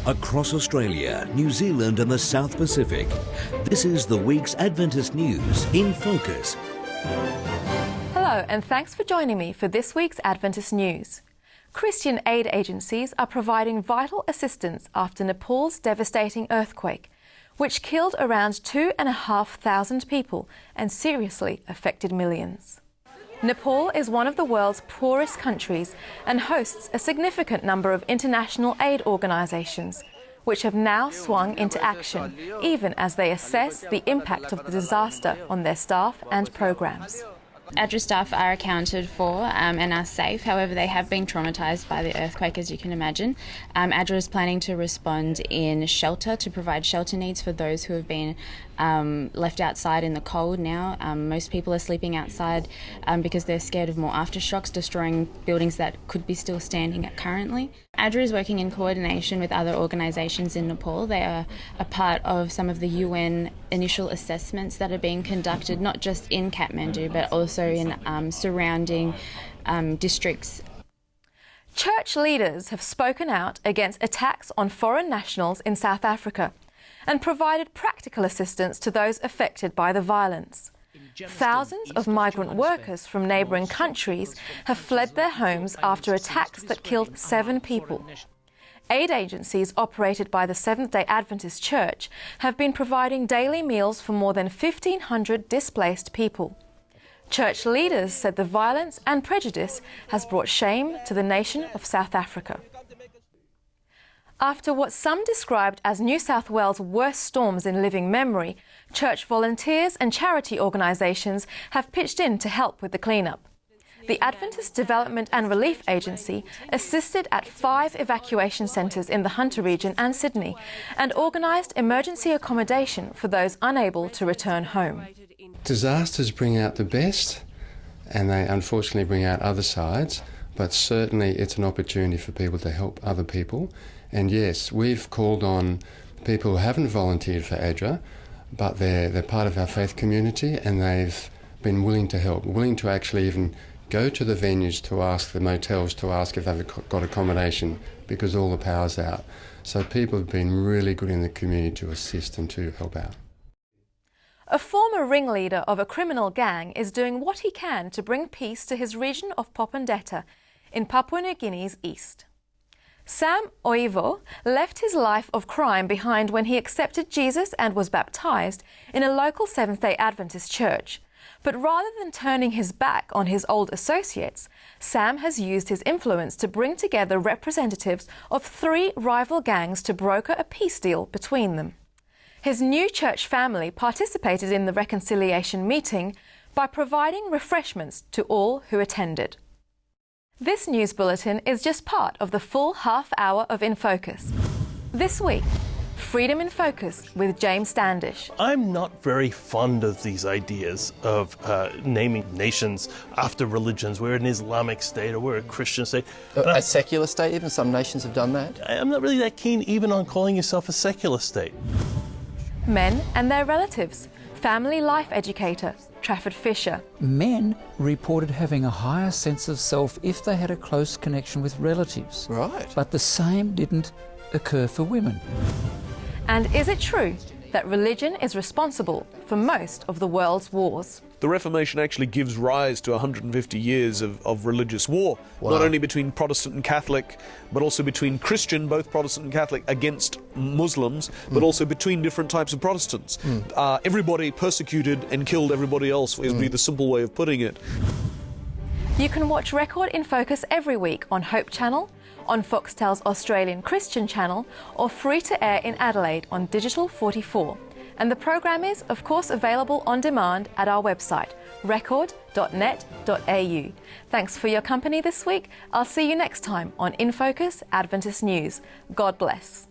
Across Australia, New Zealand and the South Pacific, this is the week's Adventist news in focus. Hello and thanks for joining me for this week's Adventist news. Christian aid agencies are providing vital assistance after Nepal's devastating earthquake, which killed around 2,500 people and seriously affected millions. Nepal is one of the world's poorest countries and hosts a significant number of international aid organisations, which have now swung into action, even as they assess the impact of the disaster on their staff and programs. ADRA staff are accounted for and are safe. However, they have been traumatised by the earthquake, as you can imagine. ADRA is planning to respond in shelter to provide shelter needs for those who have been left outside in the cold now. Most people are sleeping outside because they're scared of more aftershocks destroying buildings that could be still standing currently. ADRA is working in coordination with other organisations in Nepal. They are a part of some of the UN initial assessments that are being conducted, not just in Kathmandu, but also in surrounding districts. Church leaders have spoken out against attacks on foreign nationals in South Africa and provided practical assistance to those affected by the violence. Thousands of migrant workers from neighbouring countries have fled their homes after attacks that killed 7 people. Aid agencies operated by the Seventh-day Adventist Church have been providing daily meals for more than 1,500 displaced people. Church leaders said the violence and prejudice has brought shame to the nation of South Africa. After what some described as New South Wales' worst storms in living memory, church volunteers and charity organisations have pitched in to help with the clean-up. The Adventist Development and Relief Agency assisted at 5 evacuation centres in the Hunter region and Sydney and organised emergency accommodation for those unable to return home. Disasters bring out the best, and they unfortunately bring out other sides, but certainly it's an opportunity for people to help other people. And yes, we've called on people who haven't volunteered for ADRA, but they're part of our faith community, and they've been willing to help, willing to actually even go to the venues to ask the motels to ask if they've got accommodation, because all the power's out. So people have been really good in the community to assist and to help out. A former ringleader of a criminal gang is doing what he can to bring peace to his region of Popondetta in Papua New Guinea's east. Sam Oivo left his life of crime behind when he accepted Jesus and was baptised in a local Seventh-day Adventist church. But rather than turning his back on his old associates, Sam has used his influence to bring together representatives of 3 rival gangs to broker a peace deal between them. His new church family participated in the reconciliation meeting by providing refreshments to all who attended. This news bulletin is just part of the full half hour of InFocus. This week, Freedom in Focus with James Standish. I'm not very fond of these ideas of naming nations after religions. We're an Islamic state or we're a Christian state. A secular state, even some nations have done that. I'm not really that keen even on calling yourself a secular state. Men and their relatives. Family life educator Trafford Fisher. Men reported having a higher sense of self if they had a close connection with relatives. Right. But the same didn't occur for women. And is it true that religion is responsible for most of the world's wars? The Reformation actually gives rise to 150 years of religious war, Wow. not only between Protestant and Catholic, but also between Christian, both Protestant and Catholic, against Muslims, but also between different types of Protestants. Everybody persecuted and killed everybody else, would be the simple way of putting it. You can watch Record in Focus every week on Hope Channel, on Foxtel's Australian Christian channel, or free to air in Adelaide on Digital 44. And the program is, of course, available on demand at our website, record.net.au. Thanks for your company this week. I'll see you next time on InFocus Adventist News. God bless.